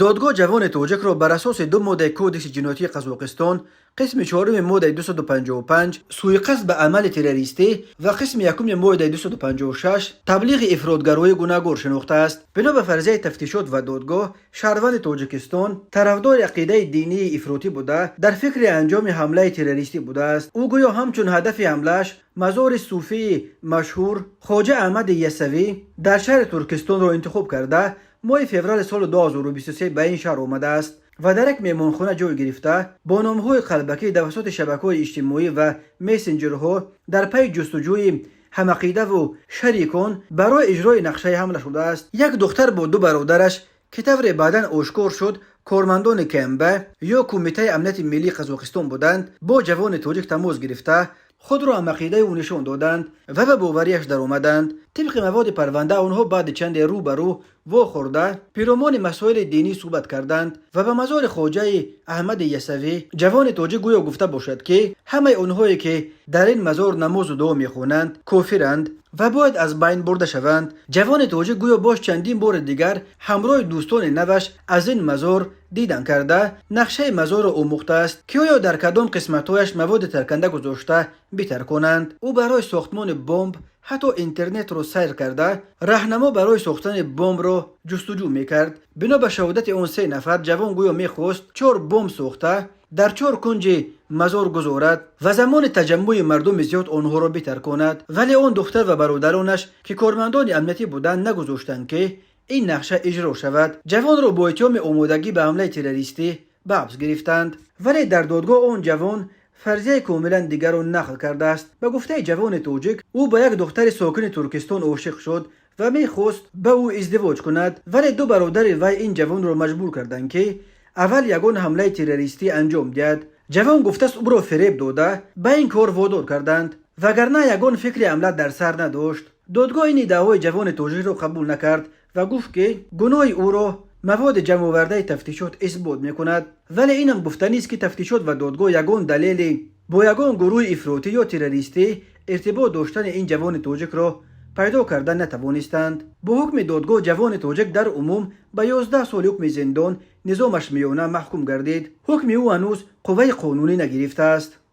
دادگاه جوان توجک را بر اساس دو ماده کودکس جنایتی قزاقستان قسم چهارم ماده 255 سوی قصد به عمل تروریستی و قسم یکم ماده 256 تبلیغ افراطگرایی گوناگور شناخته است. بنا به فرضیه تفتیشات و دادگاه، شهروند تاجیکستان طرفدار عقیده دینی افراطی بوده در فکر انجام حمله تروریستی بوده است. او گویا همچون هدف حملهش مزار صوفی مشهور خواجه احمد یسوی در شهر ترکستان را انتخاب کرده ماه فوریه سال 2023 به این شهر آمده است و در یک مهمانخانه جای گرفته با نام‌های قلبکی توسط شبکه‌های اجتماعی و مسنجرها در پی جستجوی همعقیده و شریکان برای اجرای نقشه حمله شده است. یک دختر با دو برادرش که طور بعداً آشکار شد کارمندان کمبه یا کمیته امنیت ملی قزاقستان بودند، با جوان تاجیک تماس گرفته خود را هم عقیده او نشان دادند و به باوریش در آمدند. طبق مواد پرونده آنها بعد چند رو به رو خورده پیرامون مسائل دینی صحبت کردند و به مزار خواجه احمد یسوی جوان تاجیک گویا گفته باشد که همه آنهایی که در این مزار نماز و دعا میخوانند کافرند و باید از بین برده شوند. جوان تاجیک گویا باز چندین بار دیگر همراه دوستان نوش از این مزار دیدن کرده نقشه مزار را آموخته است که آیا در کدام قسمت‌هایش مواد ترکنده گذاشته بترکانند. او برای ساختمان بمب حتی اینترنت رو سیر کرده راهنما برای ساختن بمب را جستجو میکرد. بنا به شهادت اون سه نفر جوان گویا میخواست 4 بمب ساخته در 4 کنج مزار گذارد و زمان تجمع مردم زیاد آنها را بترکاند، ولی آن دختر و برادرانش که کارمندان امنیتی بودند نگذاشتند که این نقشه اجرا شود. جوان را با اتهام آمادگی به حمله تروریستی به حبس گرفتند، ولی در دادگاه آن جوان فرضیه کاملا دیگر را نقل کرده است. به گفته جوان تاجیک او با یک دختر ساکن ترکستان عاشق شد و میخواست به او ازدواج کند، ولی دو برادر وی این جوان را مجبور کردند که اول یگان حمله تروریستی انجام دهد. جوان گفته است او را فریب داده به این کار وادار کردند وگرنه یگان فکر حمله در سر نداشت. دادگاه این دعوای جوان تاجیک را قبول نکرد و گفت که گناه او را مواد جمع آورده تفتیشات اثبات میکند، ولی اینم گفته نیست که تفتیشات و دادگاه یگان دلیل با یگان گروه افراطی یا تروریستی ارتباط داشتن این جوان تاجیک را پیدا کردن نتوانستند. با حکم دادگاه جوان تاجیک در عموم به 11 سال حکم زندان نظامش میانه محکوم گردید. حکم او هنوز قوه قانونی نگرفته است.